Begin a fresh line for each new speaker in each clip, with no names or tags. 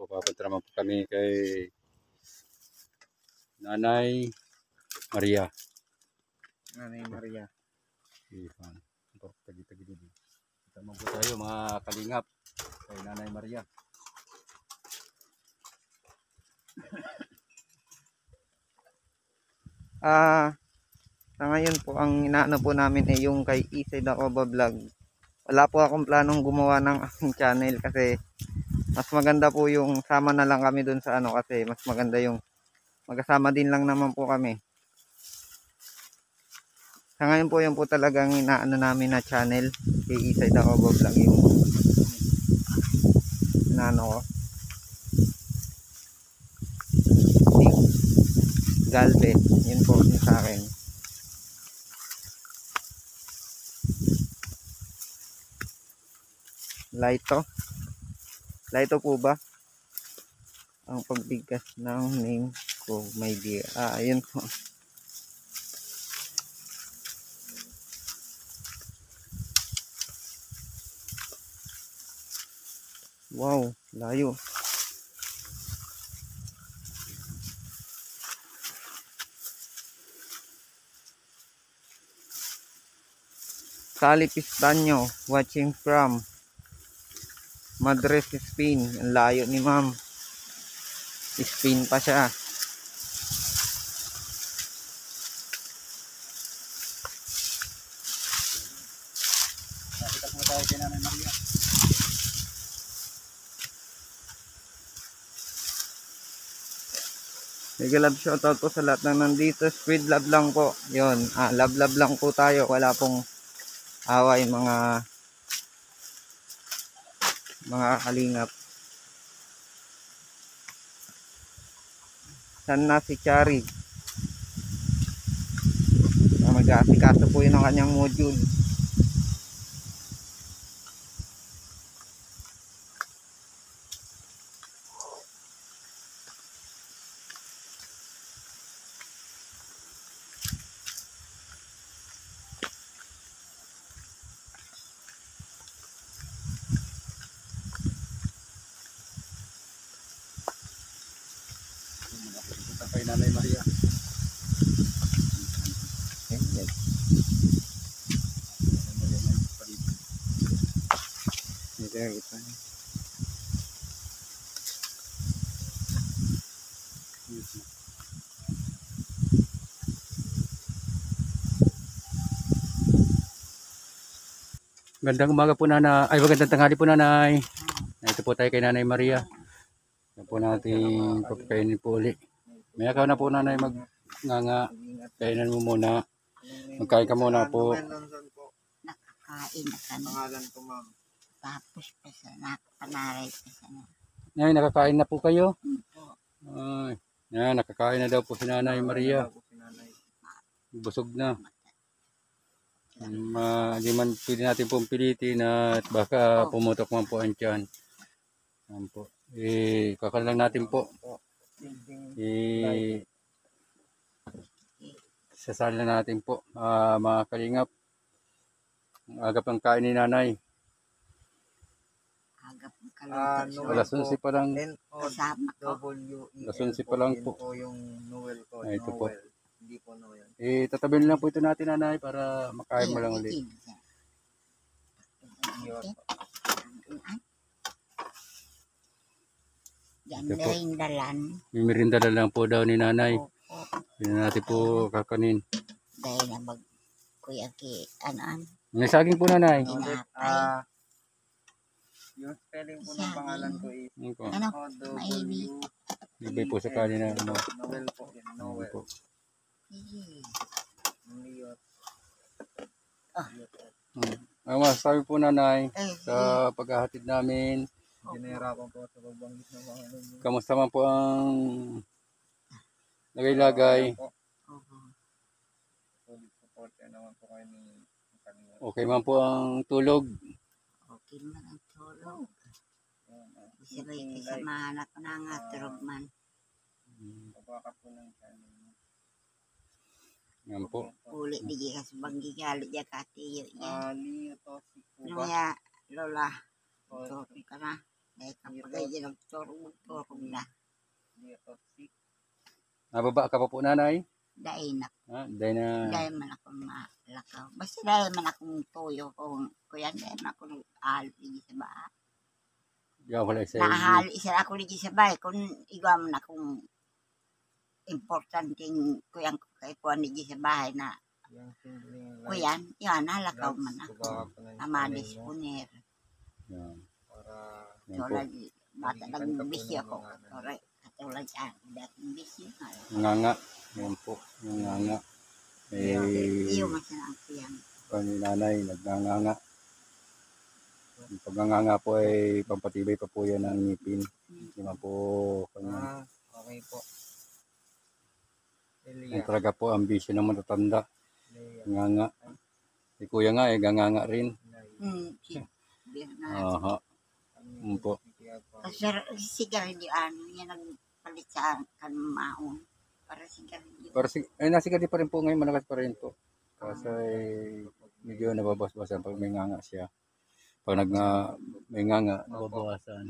papapunta naman po kami kay Nanay Maria.
Nanay Maria.
Ipan. Tagi-tagi dito. Kita mo po tayo mga kalingap kay Nanay Maria.
Sa ngayon po ang inaano po namin ay yung kay Isay Dacoba Vlog. Wala po akong planong gumawa ng aking channel kasi mas maganda po yung sama na lang kami dun sa ano, kasi mas maganda yung magkasama din lang naman po kami. Sa ngayon po yun po talagang inaano namin na channel kay Isay Dacoba Vlog, yung inaano ko. Galvez, yun po yun sa akin. Lighto po ba ang pagbigkas ng name ko, my dear? Ayun po. Wow, layo. Sally Pistanyo, watching from Madres, Spain. Ang layo ni ma'am. Spain pa siya.
Nakita po tayo kay Nanay Maria.
Mega love shoutout po sa lahat ng nandito. Squid love lang po. Yun. Love lang po tayo. Wala pong away mga kalingap. San na si Chari? Mag-aasikaso po yun ang kanyang module.
Punta kay Nanay Maria.
Ito.
Magandang umaga po Nanay. Ay, magandang tanghali po Nanay. Ito po tayo kay Nanay Maria. Ito po natin papakainin po uli. May akaw na po Nanay magnganga. Kainan mo muna. Magkain ka muna po.
Nakakain na kami.
Pangalan ko, ma'am.
Tapos pa sa nakapanaray pa sa na.
Nay, nakakain na po kayo?
Po.
Ay, yan, nakakain na daw po si Nanay Maria. Busog na. Di man pwede natin pong pilitin at baka pumutok man po ang tiyan. Yan po. Kakain lang natin po. Sasali na natin po. Mga kalingap. Aga pang kain ni Nanay.
Agap ng kaluto.
Alas 11 pa lang.
Kasama ko.
Alas 11 pa lang po.
Yung Noel ko.
Ito po.
Hindi po Noel.
Tatabihin lang po ito natin Nanay para makain mo lang ulit.
Yan
Ito
na
po.
rin dalan.
May merinda na lang po daw ni Nanay. Hindi na natin po kakanin.
Dahil na kuya ki, ano.
May saging po Nanay.
Tinapay.
Yung spelling po ng pangalan ko is
Ano po?
Ano? Mainit.
Ibay po sa kanina.
Noel po. Noel.
Po.
Niyot.
Ang masasabi po Nanay sa paghahatid namin.
Ginahirapan po sa pagbanggit ng mga ano.
Kamusta man po ang lagay-lagay?
Solid support naman po kayo ni kanina.
Okay man po ang tulog.
Okay man ang tulog. Sabay kasamahan ako na nga turog man.
Pagkaka po ng channel.
Yan po.
Uli di ka sa banggi gali ya katiyo ya.
Liyo to si
Ano
Kuba.
ya lola? Turog ka na. Eh, kapag ay nagturong na,
Nababa ka pa po nanay?
dahil na,
Dahil na,
dahil man ako malakaw. Basta dahil man akong tuyo kung kuya, dahil man ako nag-ahali sa bahay.
wala sa
Nakahali isa ako lagi sa bahay. Kung igaw man akong importanteng kuyang kaipuan lagi sa bahay na kuyan, yan, nalakaw man ako. Amadis puner.
Yan. Yan
So,
po.
lagi, bata nag-bisyo ako. Katulad yan, dating bisyo nga.
Nganga. Yan po. Yung nganga.
Iyo man siya ang kuyan.
Kani nanay, nagnanganga. Yung pagnganganga po ay pampatibay pa po yan ng ngipin. Hindi man po kanya.
Okay po.
Yan talaga po ambisyon ng matatanda. Nganga. Si kuya nga ganganga rin. Aha. Yan po.
Kasi sigarilyo ano, yan nagpalit sa kanmaon. Para sigarilyo.
Pero nasigadi pa rin po ngayon, malakas pa rin po. Kasi medyo nababasbasan pag may nganga siya. Pag may nganga, nababawasan.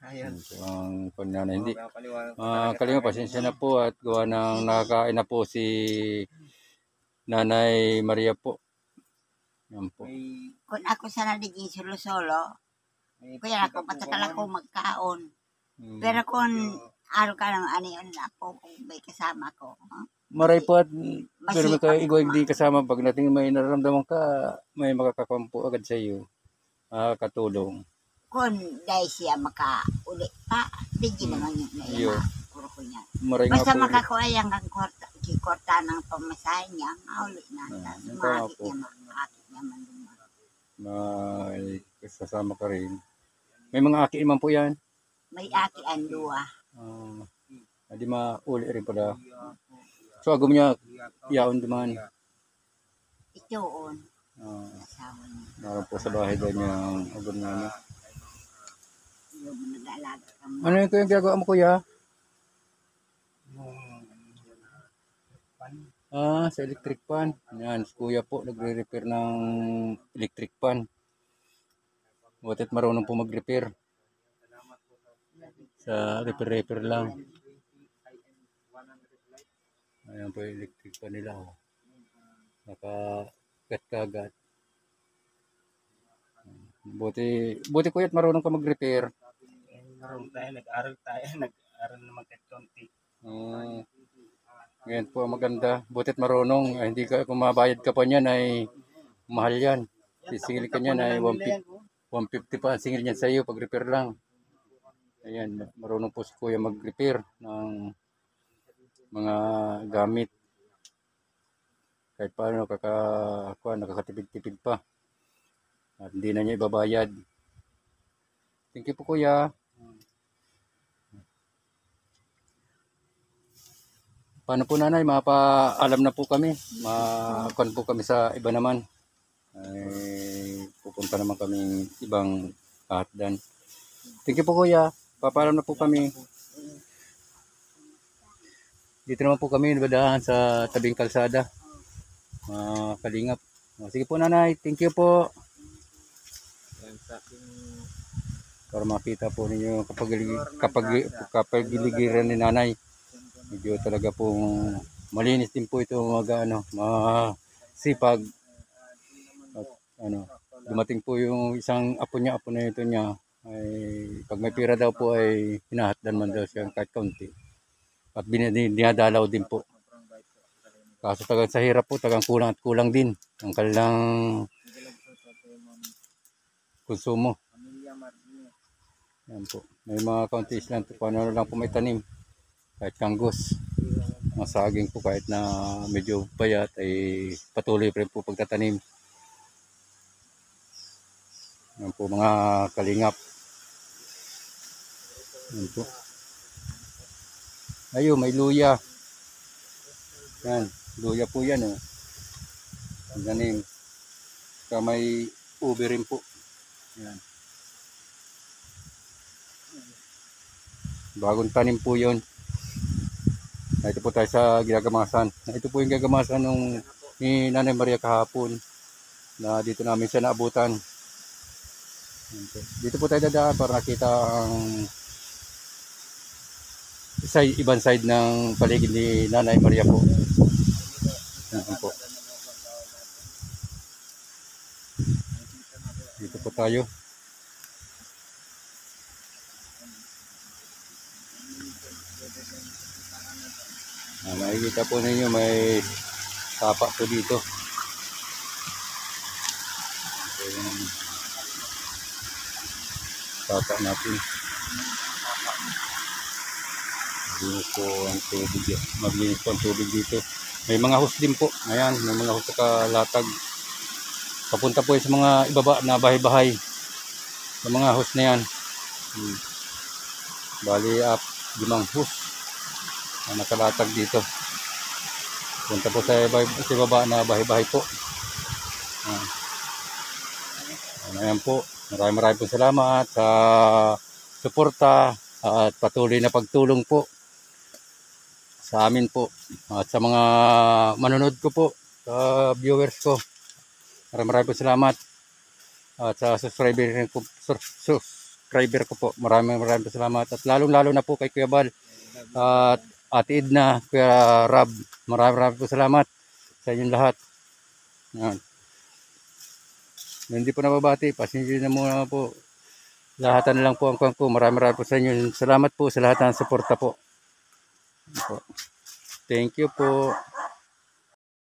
Ayan.
So, ang pangyana hindi. Kalima, pasensya na po at gawa ng nakakain na po si Nanay Maria po. Yan po.
Kung ako sana naging solo-solo, kaya ako matakal ako magkaon. Pero kung araw ka ng ano yun ako, kung may kasama ko.
Maray po at pero may
Masipag
ikaw hindi kasama pag nating may nararamdaman ka, may makakakampo agad sa iyo. Katulong.
Kung dahil siya makauli pa, bigyan naman yung
Iyo.
puro ko niya.
Maray nga
Basta
po.
makakuayang ang kikorta ng pamasahe niya, mauli na.
Tama
Makakit
po.
niya, makakit niya man naman.
May kasama ka rin. May mga aki naman po yan.
May aki ang luwa.
Hindi mauli rin pala. So agum niya, yaon duman.
Itoon,
Ah,
asawa niya.
naroon po sa bahay daw niya ang agum niya.
Yung nag-aalaga ka mo.
Ano yung ginagawa mo kuya? Sa electric pan. Yan, si kuya po nagre-repair ng electric pan. Butit marunong po mag-repair. Sa repair lang. Ayan po yung electric pan nila. Nakagat-kagat. Buti kuya at marunong ka mag-repair.
Nag-aral na magkakonti.
Ngayon po maganda. Butit marunong. Hindi ka, kung mabayad ka pa niyan ay mahal yan. Sisingil ka niyan ay 150 pa ang singil niyan sa iyo pag repair lang. Ayan, marunong po si kuya mag-repair ng mga gamit. Kahit paano nakakatipid-tipid pa. At hindi na niya ibabayad. Thank you po kuya. Paano po nanay, mapaalam na po kami. Makuan po kami sa iba naman. Ay, pupunta naman kami ibang kahatdan. Thank you po kuya. Papaalam na po kami. Dito naman po kami nabadahan sa tabing kalsada. Kalingap. Sige po nanay, thank you po. Para makita po ninyo kapag-giligiran ni nanay. Medyo talaga pong malinis din po ito masipag. At dumating po yung isang apo na ito niya ay pag may pira daw po ay hinahatdan man daw siya kahit kaunti. At dinadalaw din po. Kaso tagang sa hirap po, tagang kulang at kulang din ang kanilang konsumo. Yan po. May mga kauntis lang po, paano lang po may tanim. Kahit kanggos, mga saging po kahit na medyo payat ay patuloy pa rin po pagtatanim. Yan po mga kalingap. Yan po. Ayun, may luya. Yan, luya po yan. Ang tanim. Saka may ube rin po. Yan. Bagong tanim po yun. Ito po tayo sa ginagamasan. Ito po yung gagamasan ni Nanay Maria kahapon na dito namin siya naabutan. Yan po. Dito po tayo dadaan para nakita ang ibang side ng paligid ni Nanay Maria po. Yan po. Dito po tayo. Makikita po ninyo may tapa po dito. So, yung tapa natin. Maglinis po ang tubig. Maglinis po ang tubig dito. May mga hose din po. Ayan, may mga hose sa latag. Papunta po sa mga ibaba na bahay-bahay. Sa mga hose na yan. Bali up 5 hose na nakalatag dito. Punta po sa baba na bahay-bahay po. Ayan po. Maraming po salamat sa suporta at patuloy na pagtulong po sa amin po at sa mga manonood ko po, sa viewers ko. Maraming po salamat at sa subscriber ko po. Maraming po salamat at lalong-lalo na po kay Kuya Bal at Ate Edna, Kuya Rab. Maraming po salamat sa inyong lahat. Yan. Hindi po nababati, pasensya na muna po. Lahatan na lang po ang kuwan ko. Maraming po sa inyo. Salamat po sa lahat ng suporta po. Thank you po.